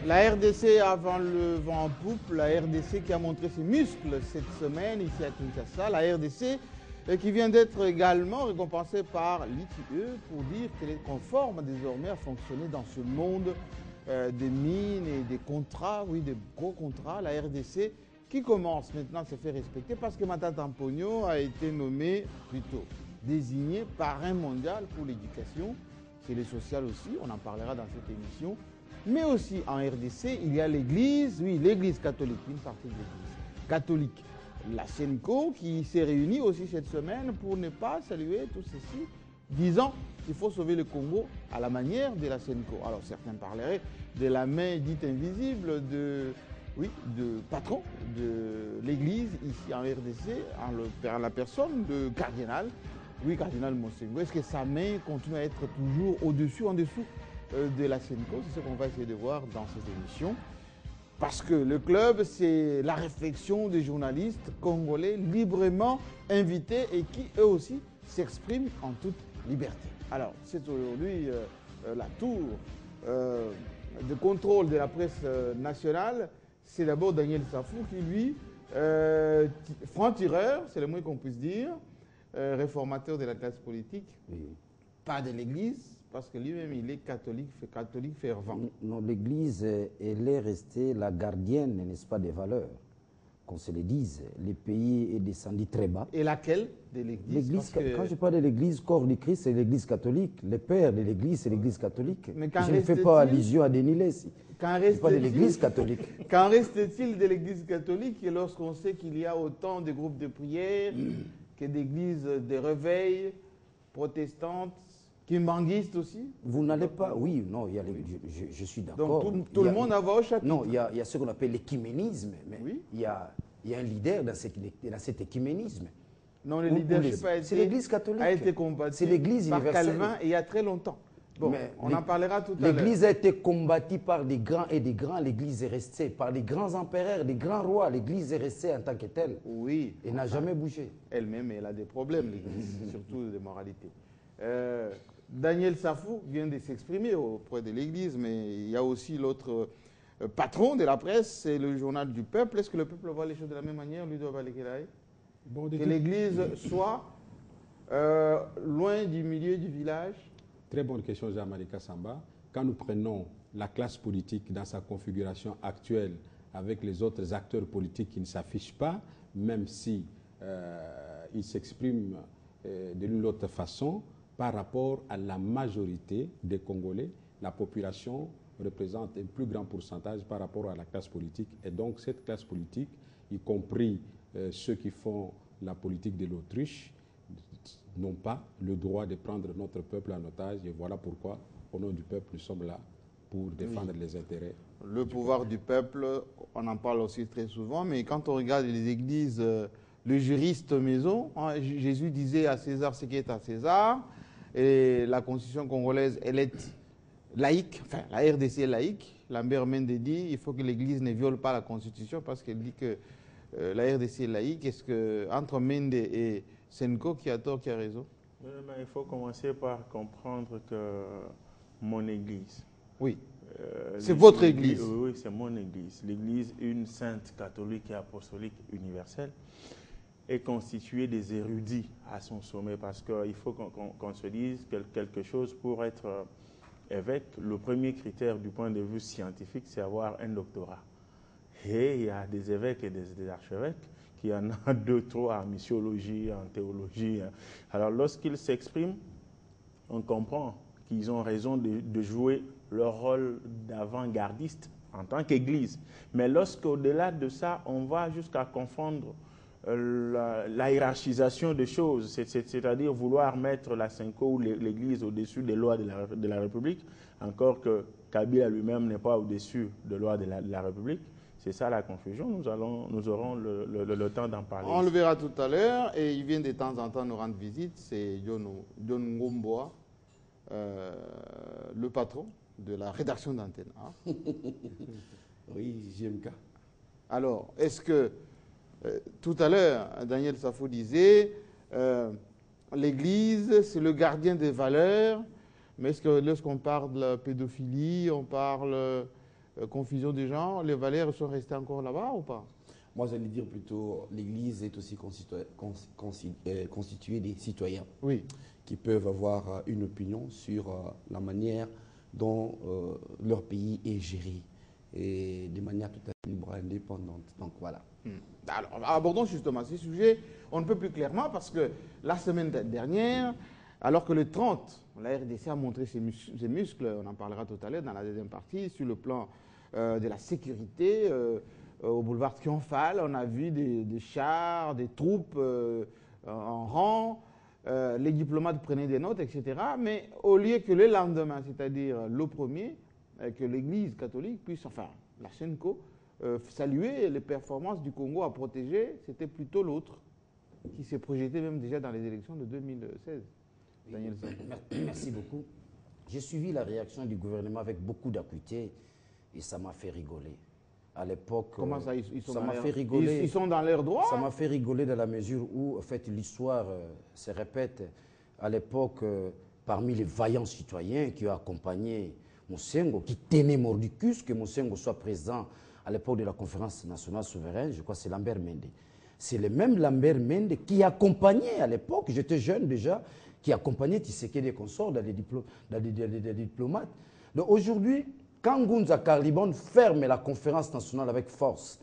La RDC avant le vent en poupe, la RDC qui a montré ses muscles cette semaine ici à Kinshasa, la RDC qui vient d'être également récompensée par l'ITIE pour dire qu'elle est conforme désormais à fonctionner dans ce monde des mines et des contrats, oui, des gros contrats. La RDC qui commence maintenant à se faire respecter parce que Matata Mponyo a été nommé, plutôt désigné parrain mondial pour l'éducation. C'est le social aussi, on en parlera dans cette émission. Mais aussi en RDC, il y a l'église, oui, l'église catholique, une partie de l'église catholique, la SENCO, qui s'est réunie aussi cette semaine pour ne pas saluer tout ceci, disant qu'il faut sauver le Congo à la manière de la SENCO. Alors certains parleraient de la main dite invisible de patron de l'église ici en RDC, en la personne de cardinal, oui, cardinal Monsengo. Est-ce que sa main continue à être toujours au-dessus, en dessous de la SENCO? C'est ce qu'on va essayer de voir dans cette émission. Parce que le club, c'est la réflexion des journalistes congolais librement invités et qui, eux aussi, s'expriment en toute liberté. Alors, c'est aujourd'hui la tour de contrôle de la presse nationale. C'est d'abord Daniel Safou qui, lui, franc-tireur, c'est le moins qu'on puisse dire, réformateur de la classe politique, pas de l'Église, parce que lui-même, il est catholique fervent. Non, l'Église, elle est restée la gardienne, n'est-ce pas, des valeurs. Qu'on se le dise, le pays est descendu très bas. Et laquelle de l'Église? Quand je parle de l'Église, corps du Christ, c'est l'Église catholique. Le père de l'Église, c'est l'Église catholique. Mais je ne fais pas allusion à Denis Lessi. Je parle de l'Église catholique. Qu'en reste-t-il de l'Église catholique lorsqu'on sait qu'il y a autant de groupes de prière que d'églises de réveil protestantes, kimbanguistes aussi? Vous n'allez pas, oui, non, il y a je suis d'accord. Donc tout le monde a voix au chapitre. Non, il y a ce qu'on appelle l'écuménisme, mais il y a un leader dans cet écuménisme. Non, le leadership c'est l'Église catholique. A été combattu c'est l'Église par universelle. Calvin il y a très longtemps. Bon, mais on en parlera tout à l'heure. L'Église a été combattue par des grands et des grands. L'Église est restée par les grands empereurs, les grands rois. L'Église est restée en tant que telle. Oui. Et n'a jamais bougé. Elle-même, elle a des problèmes, l'Église, surtout de moralité. Daniel Safou vient de s'exprimer auprès de l'Église, mais il y a aussi l'autre patron de la presse, c'est le journal du peuple. Est-ce que le peuple voit les choses de la même manière, lui doit aller que l'Église soit loin du milieu du village? Très bonne question, Jean-Malika Samba. Quand nous prenons la classe politique dans sa configuration actuelle avec les autres acteurs politiques qui ne s'affichent pas, même si ils s'expriment de l'une ou l'autre façon, par rapport à la majorité des Congolais, la population représente un plus grand pourcentage par rapport à la classe politique. Et donc cette classe politique, y compris ceux qui font la politique de l'autruche, n'ont pas le droit de prendre notre peuple en otage. Et voilà pourquoi, au nom du peuple, nous sommes là pour défendre les intérêts. Le pouvoir du peuple, on en parle aussi très souvent, mais quand on regarde les églises, le juriste maison, hein, Jésus disait à César ce qui est à César, et la constitution congolaise, elle est laïque, enfin la RDC est laïque. Lambert Mende dit il faut que l'Église ne viole pas la constitution parce qu'elle dit que la RDC est laïque. Est-ce que entre Mende et Senko, qui a tort, qui a raison? Il faut commencer par comprendre que mon Église. Oui. C'est votre Église. Oui, c'est mon Église. L'Église, une sainte catholique et apostolique universelle, est constituée des érudits à son sommet, parce qu'il faut qu'on se dise quelque chose pour être évêque. Le premier critère du point de vue scientifique, c'est avoir un doctorat. Et il y a des évêques et des archevêques qui en ont 2, 3 en missiologie, en théologie. Alors lorsqu'ils s'expriment, on comprend qu'ils ont raison de jouer leur rôle d'avant-gardiste en tant qu'Église. Mais lorsqu'au-delà de ça, on va jusqu'à confondre la hiérarchisation des choses, c'est-à-dire vouloir mettre la SENCO ou l'Église au-dessus des lois de la République, encore que Kabila lui-même n'est pas au-dessus des lois de la République. C'est ça la confusion. Nous aurons le temps d'en parler. On le verra tout à l'heure, et il vient de temps en temps nous rendre visite, c'est John Ngomboa, le patron de la rédaction d'Antenne A. Oui, JMK. Alors, est-ce que tout à l'heure, Daniel Safou disait l'Église, c'est le gardien des valeurs, mais est-ce que lorsqu'on parle de la pédophilie, on parle confusion des genres, les Valères sont restés encore là-bas ou pas? Moi, j'allais dire plutôt, l'Église est aussi constituée des citoyens Oui. qui peuvent avoir une opinion sur la manière dont leur pays est géré et de manière tout à fait libre et indépendante. Donc voilà. Alors, abordons justement ces sujets on ne peut plus clairement parce que la semaine dernière, alors que le 30, la RDC a montré ses muscles, on en parlera tout à l'heure dans la deuxième partie, sur le plan de la sécurité, au boulevard Triomphal, on a vu des chars, des troupes en rang, les diplomates prenaient des notes, etc. Mais au lieu que le lendemain, c'est-à-dire le 1er, que l'Église catholique puisse, enfin la SENCO, saluer les performances du Congo à protéger, c'était plutôt l'autre qui s'est projeté même déjà dans les élections de 2016. Daniel Sam. Merci beaucoup. J'ai suivi la réaction du gouvernement avec beaucoup d'acuité et ça m'a fait rigoler. À l'époque, comment ça, ils sont ça dans m'a leur... fait rigoler. Ils sont dans leurs droits. Ça m'a fait rigoler dans la mesure où, en fait, l'histoire se répète. À l'époque, parmi les vaillants citoyens qui ont accompagné Moussengo, qui tenaient mordicus que Moussengo soit présent à l'époque de la conférence nationale souveraine, je crois que c'est Lambert Mende. C'est le même Lambert Mende qui accompagnait à l'époque, j'étais jeune déjà, qui accompagnait Tshisekedi et consorts dans les diplomates. Donc aujourd'hui, quand Ngunza Kalibon ferme la conférence nationale avec force,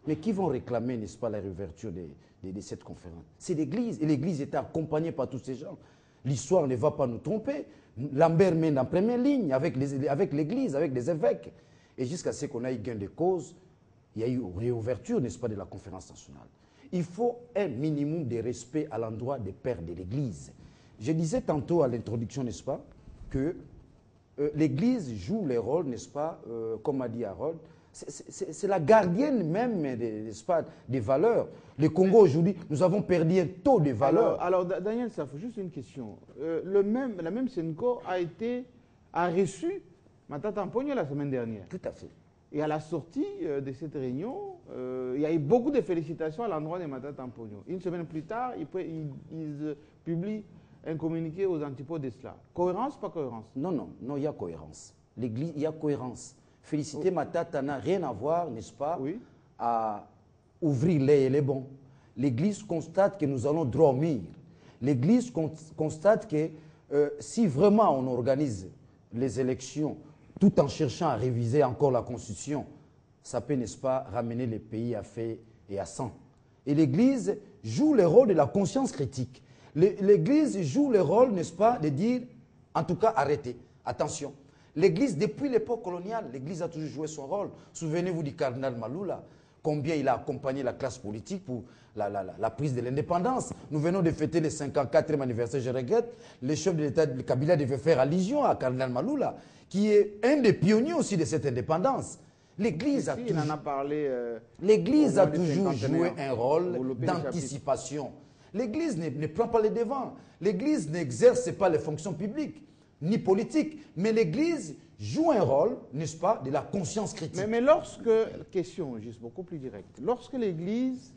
mais qui vont réclamer, n'est-ce pas, la réouverture de cette conférence? C'est l'Église, et l'Église était accompagnée par tous ces gens. L'histoire ne va pas nous tromper. Lambert mène en première ligne avec l'Église, avec les évêques. Et jusqu'à ce qu'on ait gain de cause, il y a eu réouverture, n'est-ce pas, de la conférence nationale. Il faut un minimum de respect à l'endroit des pères de l'Église. Je disais tantôt à l'introduction, n'est-ce pas, que l'Église joue le rôle, n'est-ce pas, comme a dit Harold, c'est la gardienne même, n'est-ce pas, des valeurs. Le Congo aujourd'hui, nous avons perdu un taux de valeurs. Alors Daniel Safo, juste une question. La même SENCO a reçu Matata Mponyo la semaine dernière. Tout à fait. Et à la sortie de cette réunion, il y a eu beaucoup de félicitations à l'endroit de Matata Mponyo. Une semaine plus tard, ils publient un communiqué aux antipodes de cela. Cohérence, pas cohérence? Non, il y a cohérence. L'Église, il y a cohérence. Féliciter Matata n'a rien à voir, n'est-ce pas, oui, à ouvrir les bons. L'Église constate que nous allons dormir. L'Église constate que si vraiment on organise les élections tout en cherchant à réviser encore la Constitution, ça peut, n'est-ce pas, ramener les pays à fait et à sang. Et l'Église joue le rôle de la conscience critique. L'Église joue le rôle, n'est-ce pas, de dire, en tout cas, arrêtez, attention. L'Église, depuis l'époque coloniale, l'Église a toujours joué son rôle. Souvenez-vous du cardinal Maloula, combien il a accompagné la classe politique pour la prise de l'indépendance. Nous venons de fêter le 54e anniversaire, je regrette. Le chef de l'État, le Kabila, devait faire allusion à cardinal Maloula, qui est un des pionniers aussi de cette indépendance. L'Église a toujours joué un rôle d'anticipation. L'Église ne prend pas les devants. L'Église n'exerce pas les fonctions publiques, ni politiques. Mais l'Église joue un rôle, n'est-ce pas, de la conscience critique. Mais lorsque, question juste beaucoup plus directe, lorsque l'Église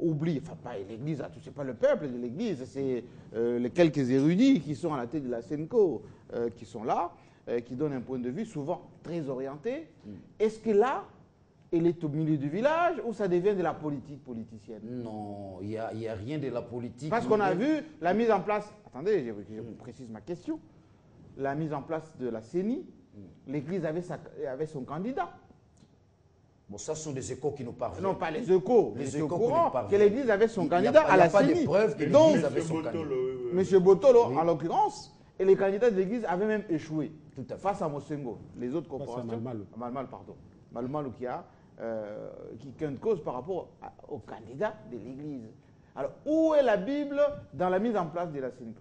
oublie, enfin pas l'Église, c'est pas le peuple de l'Église, c'est les quelques érudits qui sont à la tête de la SENCO, qui sont là, qui donnent un point de vue souvent très orienté. Est-ce que là, elle est au milieu du village ou ça devient de la politique politicienne? Non, il n'y a rien de la politique. Parce qu'on a vu la mise en place, attendez, je vous précise ma question, la mise en place de la CENI, l'Église avait son candidat. Bon, ça sont des échos qui nous parviennent. Non, pas les échos. Les échos échos courants, que l'Église avait son candidat à la CENI. Il n'y a pas de preuve que l'Église avait son candidat. M. Botolo, en l'occurrence, et les candidats de l'Église avaient même échoué. Tout à fait. Face à Mosengo. Les autres corporations. Malmalou. Pardon. Malmalou qui gagne cause par rapport aux candidats de l'Église. Alors, où est la Bible dans la mise en place de la CENI,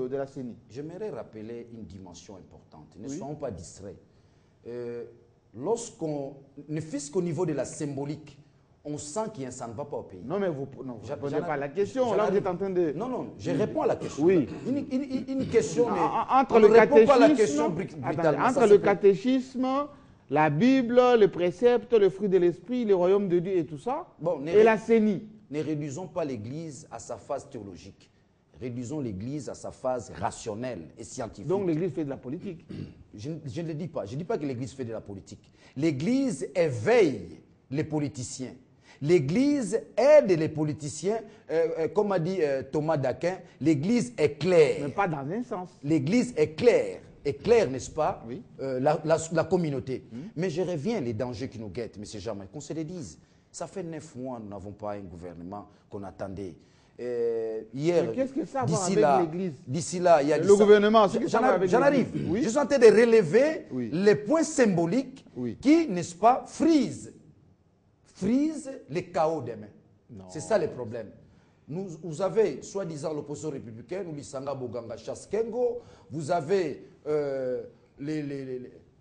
de la CENI? J'aimerais rappeler une dimension importante. Ne soyons pas distraits. Ne fût-ce qu'au niveau de la symbolique, on sent que ça ne va pas au pays. Non, mais vous ne posez pas la question. Là, vous êtes en train de... Non, je réponds à la question. Oui. Une question, mais entre le catéchisme, la Bible, le précepte, le fruit de l'esprit, le royaume de Dieu et tout ça, et la CENI. Ne réduisons pas l'Église à sa phase théologique. Réduisons l'Église à sa phase rationnelle et scientifique. Donc l'Église fait de la politique. je ne le dis pas. Je ne dis pas que l'Église fait de la politique. L'Église éveille les politiciens. L'Église aide les politiciens. Comme a dit Thomas d'Aquin, l'Église est claire. Mais pas dans un sens. L'Église est claire. Est claire, n'est-ce pas, Oui. la communauté. Mais je reviens les dangers qui nous guettent, M. Jamais, qu'on se les dise. Ça fait 9 mois, nous n'avons pas un gouvernement qu'on attendait. Hier, mais qu'est-ce que ça va avec l'Église? D'ici là, il y a le gouvernement, c'est que ça va avec j'en arrive. Oui. Je suis en train de relever Oui. les points symboliques Oui. qui, n'est-ce pas, frisent les chaos demain. C'est ça le problème. Vous avez, soi-disant, l'opposition républicaine, Loulisanga Boganga Chaskengo, vous avez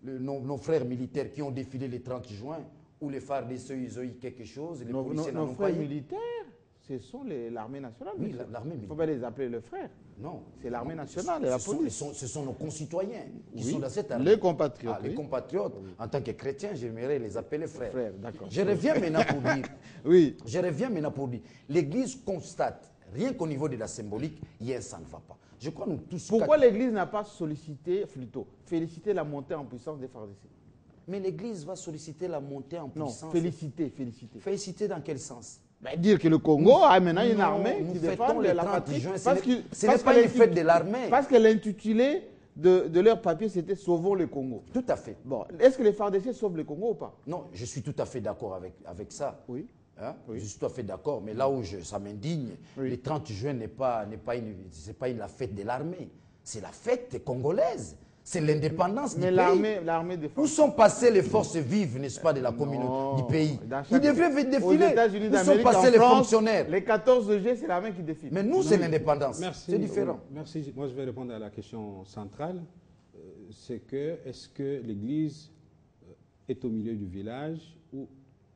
nos frères militaires qui ont défilé le 30 juin, où les FARDC, ils ont eu quelque chose, les policiers n'en Nos ont frères pas eu. militaires, ce sont l'armée nationale. Oui, monsieur. l'armée Il ne faut militaire. pas les appeler les frères. Non. C'est l'armée Non, nationale et la police. Ce sont nos concitoyens qui Oui, sont dans cette armée. les compatriotes, Les oui. compatriotes. En tant que chrétiens, j'aimerais les appeler frères. Frères, d'accord. Je reviens maintenant pour dire. Oui. Je reviens maintenant pour dire. L'Église constate, rien qu'au niveau de la symbolique, hier ça ne va pas. Je crois nous tous. Pourquoi l'Église n'a pas sollicité, plutôt, félicité la montée en puissance des FARDC? Mais l'Église va solliciter la montée en Non, puissance. féliciter. Féliciter dans quel sens? Ben, dire que le Congo a maintenant une Non, armée nous qui fêtons défend le la 30 patrie. juin. Parce Ce n'est pas une fête de l'armée. Parce que l'intitulé de leur papier, c'était « Sauvons le Congo ». Tout à fait. Bon, est-ce que les FARDC sauvent le Congo ou pas? Non, je suis tout à fait d'accord avec ça. Oui. Hein? Oui. Je suis tout à fait d'accord, mais là où ça m'indigne, Oui. le 30 juin n'est pas la fête de l'armée, c'est la fête congolaise, c'est l'indépendance du Mais pays. l'armée de Où sont passées les forces vives, n'est-ce pas, de la communauté, du pays? Ils devraient Aux défiler. États-Unis Où sont d'Amérique, passés en les France, fonctionnaires? Les 14 G, c'est l'armée qui défile. Mais nous, c'est l'indépendance. Merci. C'est différent. Merci. Moi, je vais répondre à la question centrale. C'est que, est-ce que l'Église est au milieu du village ou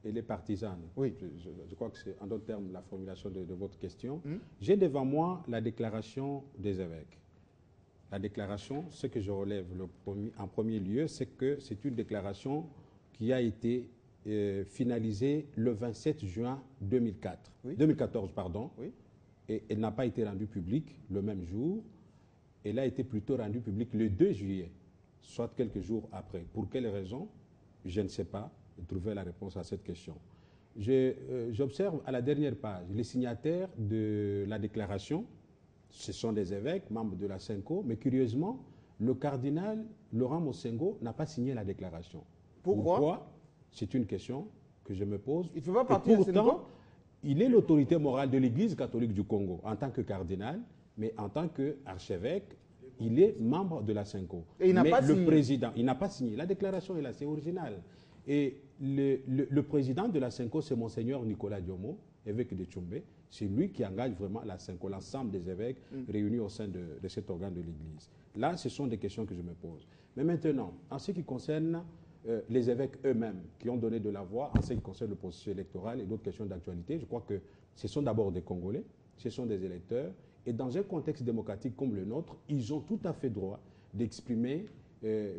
elle est partisane? Oui. Je crois que c'est, en d'autres termes, la formulation de votre question. J'ai devant moi la déclaration des évêques. La déclaration, ce que je relève en premier lieu, c'est que c'est une déclaration qui a été finalisée le 27 juin 2014. Oui. Et elle n'a pas été rendue publique le même jour. Elle a été plutôt rendue publique le 2 juillet, soit quelques jours après. Pour quelle raison? Je ne sais pas. Trouver la réponse à cette question. J'observe à la dernière page les signataires de la déclaration. Ce sont des évêques, membres de la SENCO, mais curieusement, le cardinal Laurent Mosengo n'a pas signé la déclaration. Pourquoi? C'est une question que je me pose. Il ne fait pas Et partie de pourtant, SENCO? il est l'autorité morale de l'Église catholique du Congo en tant que cardinal, mais en tant qu'archevêque, il est membre de la SENCO. Et il n'a mais pas le signé. président, il n'a pas signé. La déclaration est là, c'est original. Et le président de la SENCO, c'est Monseigneur Nicolas Diomo, évêque de Tchoumbé. C'est lui qui engage vraiment la SENCO, l'ensemble des évêques réunis au sein de cet organe de l'Église. Là, ce sont des questions que je me pose. Mais maintenant, en ce qui concerne les évêques eux-mêmes, qui ont donné de la voix, en ce qui concerne le processus électoral et d'autres questions d'actualité, je crois que ce sont d'abord des Congolais, ce sont des électeurs, et dans un contexte démocratique comme le nôtre, ils ont tout à fait droit d'exprimer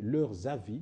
leurs avis,